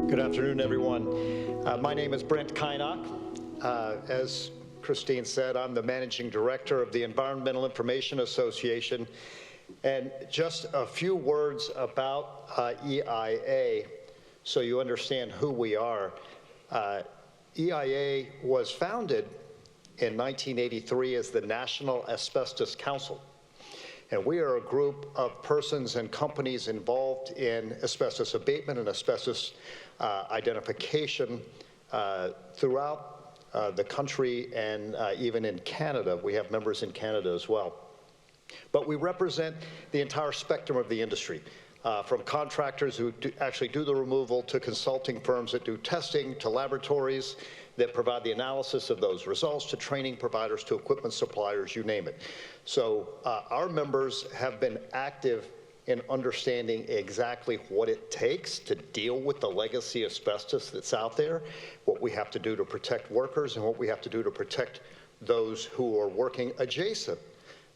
Good afternoon, everyone. My name is Brent Kynoch. As Christine said, I'm the Managing Director of the Environmental Information Association. And just a few words about EIA so you understand who we are. EIA was founded in 1983 as the National Asbestos Council. And we are a group of persons and companies involved in asbestos abatement and asbestos identification throughout the country and even in Canada. We have members in Canada as well. But we represent the entire spectrum of the industry, from contractors who actually do the removal to consulting firms that do testing to laboratories that provide the analysis of those results to training providers to equipment suppliers, you name it. So our members have been active in understanding exactly what it takes to deal with the legacy asbestos that's out there, what we have to do to protect workers, and what we have to do to protect those who are working adjacent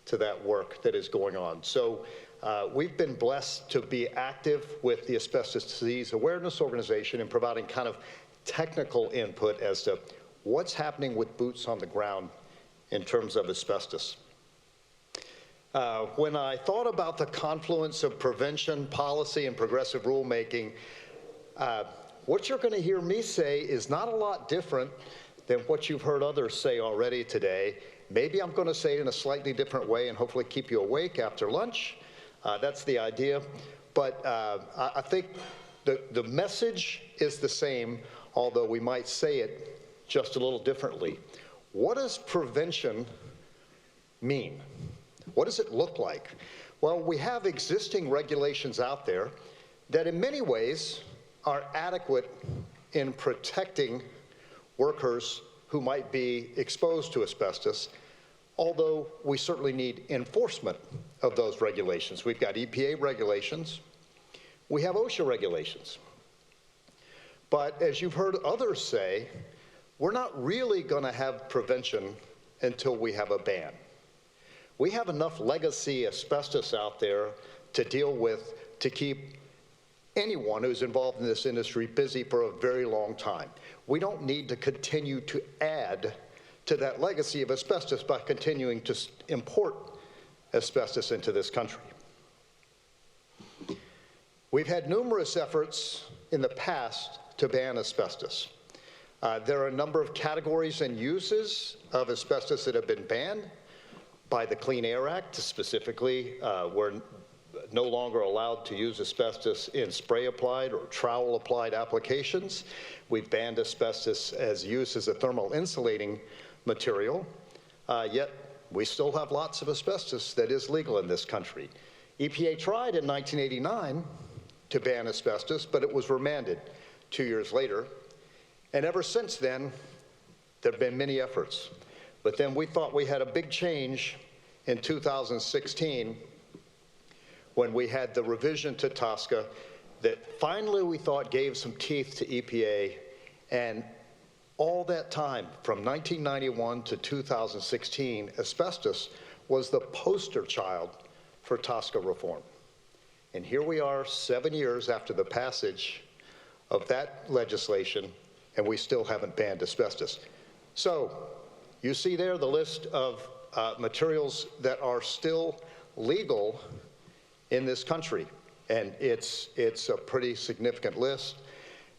to that work that is going on. So we've been blessed to be active with the Asbestos Disease Awareness Organization in providing kind of technical input as to what's happening with boots on the ground in terms of asbestos. When I thought about the confluence of prevention, policy, and progressive rulemaking, what you're going to hear me say is not a lot different than what you've heard others say already today. Maybe I'm going to say it in a slightly different way and hopefully keep you awake after lunch. That's the idea. But I think the message is the same, although we might say it just a little differently. What does prevention mean? What does it look like? Well, we have existing regulations out there that in many ways are adequate in protecting workers who might be exposed to asbestos, although we certainly need enforcement of those regulations. We've got EPA regulations. We have OSHA regulations. But as you've heard others say, we're not really going to have prevention until we have a ban. We have enough legacy asbestos out there to deal with to keep anyone who's involved in this industry busy for a very long time. We don't need to continue to add to that legacy of asbestos by continuing to import asbestos into this country. We've had numerous efforts in the past to ban asbestos. There are a number of categories and uses of asbestos that have been banned by the Clean Air Act. Specifically, we're no longer allowed to use asbestos in spray-applied or trowel-applied applications. We've banned asbestos as use as a thermal insulating material, yet we still have lots of asbestos that is legal in this country. EPA tried in 1989 to ban asbestos, but it was remanded 2 years later. And ever since then, there have been many efforts. But then we thought we had a big change in 2016 when we had the revision to TSCA that finally we thought gave some teeth to EPA. And all that time, from 1991 to 2016, asbestos was the poster child for TSCA reform. And here we are 7 years after the passage of that legislation, and we still haven't banned asbestos. So you see there the list of materials that are still legal in this country, and it's a pretty significant list.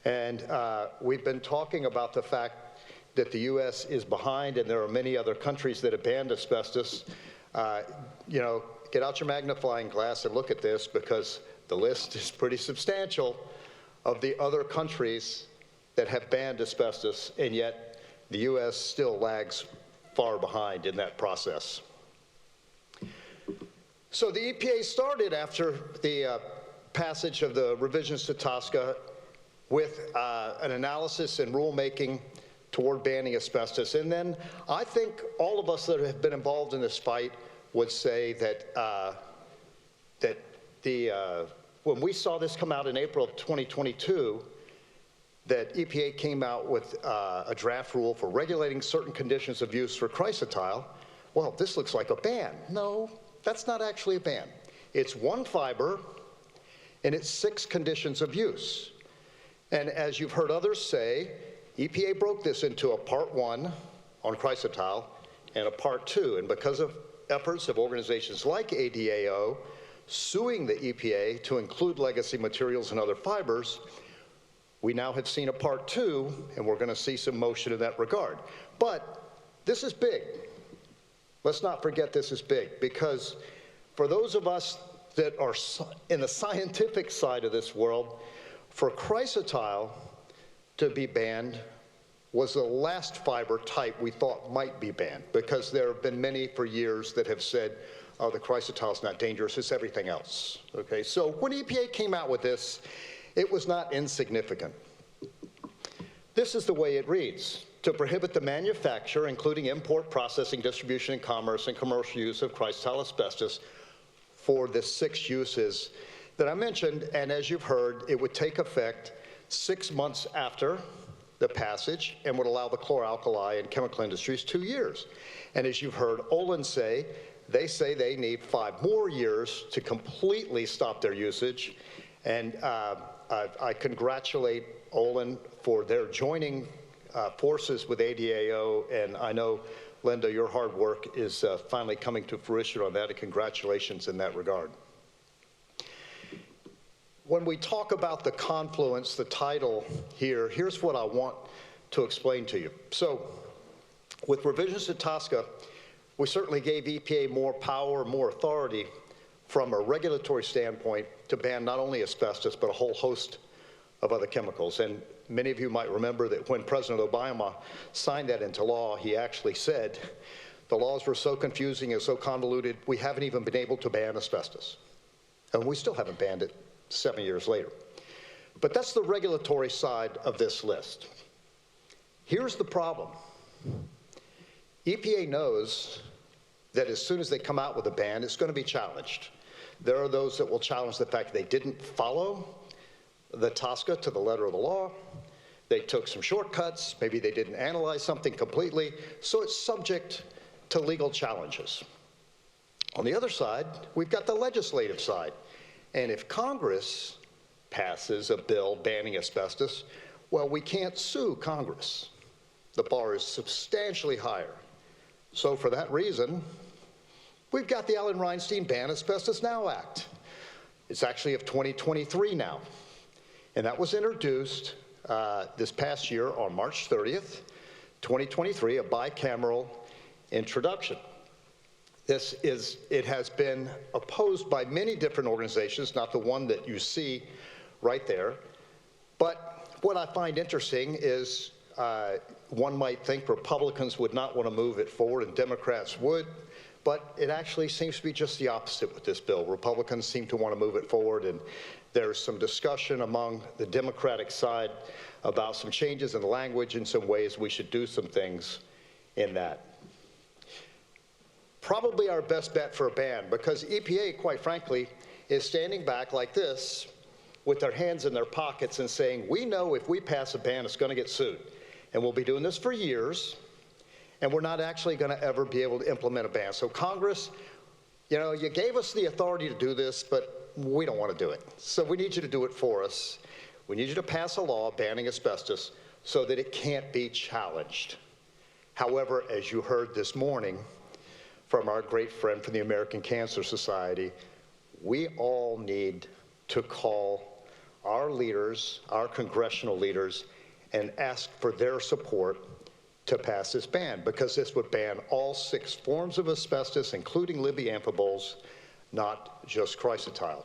And we've been talking about the fact that the U.S. is behind, and there are many other countries that have banned asbestos. You know, get out your magnifying glass and look at this, because the list is pretty substantial of the other countries that have banned asbestos, and yet the U.S. still lags far behind in that process. So the EPA started after the passage of the revisions to TSCA with an analysis and rulemaking toward banning asbestos. And then I think all of us that have been involved in this fight would say that when we saw this come out in April of 2022, that EPA came out with a draft rule for regulating certain conditions of use for chrysotile. Well, this looks like a ban. No, that's not actually a ban. It's one fiber, and it's 6 conditions of use. And as you've heard others say, EPA broke this into a Part 1 on chrysotile and a Part 2. And because of efforts of organizations like ADAO suing the EPA to include legacy materials and other fibers, we now have seen a Part 2, and we're going to see some motion in that regard. But this is big. Let's not forget this is big, because for those of us that are in the scientific side of this world, for chrysotile to be banned was the last fiber type we thought might be banned, because there have been many for years that have said, oh, the chrysotile is not dangerous, it's everything else. Okay, so when EPA came out with this, it was not insignificant. This is the way it reads: to prohibit the manufacture, including import, processing, distribution, and commerce, and commercial use of chrysotile asbestos for the 6 uses that I mentioned. And as you've heard, it would take effect 6 months after the passage and would allow the chlor-alkali and chemical industries 2 years. And as you've heard Olin say they need 5 more years to completely stop their usage. And I congratulate Olin for their joining forces with ADAO, and I know, Linda, your hard work is finally coming to fruition on that, and congratulations in that regard. When we talk about the Confluence, the title here, here's what I want to explain to you. So, with revisions to TSCA, we certainly gave EPA more power, more authority from a regulatory standpoint to ban not only asbestos, but a whole host of other chemicals. And many of you might remember that when President Obama signed that into law, he actually said, the laws were so confusing and so convoluted, we haven't even been able to ban asbestos. And we still haven't banned it 7 years later. But that's the regulatory side of this list. Here's the problem. EPA knows that as soon as they come out with a ban, it's going to be challenged. There are those that will challenge the fact they didn't follow the TSCA to the letter of the law. They took some shortcuts. Maybe they didn't analyze something completely. So it's subject to legal challenges. On the other side, we've got the legislative side. And if Congress passes a bill banning asbestos, well, we can't sue Congress. The bar is substantially higher. So for that reason, we've got the Alan Reinstein Ban Asbestos Now Act. It's actually of 2023 now. And that was introduced this past year on March 30th, 2023, a bicameral introduction. It has been opposed by many different organizations, not the one that you see right there. But what I find interesting is one might think Republicans would not want to move it forward and Democrats would, but it actually seems to be just the opposite with this bill. Republicans seem to want to move it forward, and there's some discussion among the Democratic side about some changes in the language and some ways we should do some things in that. Probably our best bet for a ban, because EPA, quite frankly, is standing back like this with their hands in their pockets and saying, we know if we pass a ban, it's going to get sued. And we'll be doing this for years, and we're not actually going to ever be able to implement a ban. So Congress, you know, you gave us the authority to do this, but we don't want to do it. So we need you to do it for us. We need you to pass a law banning asbestos so that it can't be challenged. However, as you heard this morning from our great friend from the American Cancer Society, we all need to call our leaders, our congressional leaders, and ask for their support to pass this ban, because this would ban all 6 forms of asbestos, including libby-amphiboles, not just chrysotile.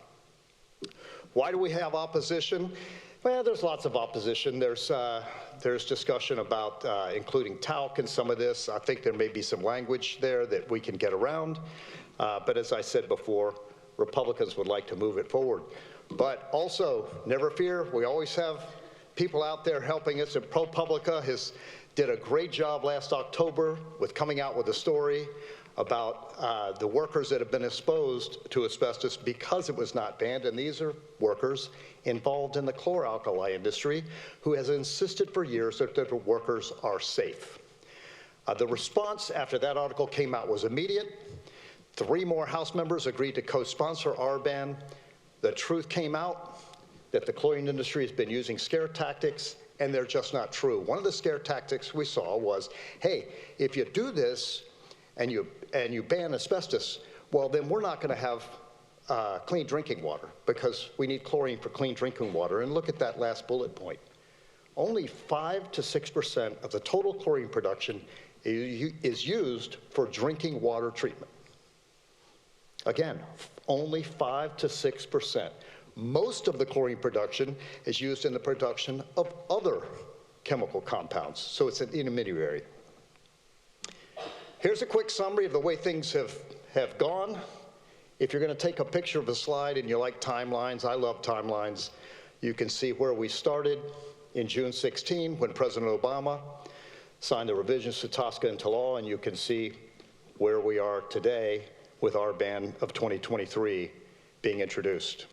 Why do we have opposition? Well, there's lots of opposition. There's discussion about including talc in some of this. I think there may be some language there that we can get around. But as I said before, Republicans would like to move it forward. But also, never fear, we always have people out there helping us, and ProPublica did a great job last October with coming out with a story about the workers that have been exposed to asbestos because it was not banned, and these are workers involved in the chlor-alkali industry who has insisted for years that their workers are safe. The response after that article came out was immediate. 3 more House members agreed to co-sponsor our ban. The truth came out. that the chlorine industry has been using scare tactics, and they're just not true. One of the scare tactics we saw was, hey, if you do this and you ban asbestos, well, then we're not going to have clean drinking water because we need chlorine for clean drinking water. And look at that last bullet point. Only 5 to 6% of the total chlorine production is used for drinking water treatment. Again, only 5 to 6%. Most of the chlorine production is used in the production of other chemical compounds, so it's an intermediary. Here's a quick summary of the way things have gone. If you're going to take a picture of a slide and you like timelines, I love timelines, you can see where we started in June 16 when President Obama signed the revisions to TSCA into law, and you can see where we are today with our ban of 2023 being introduced.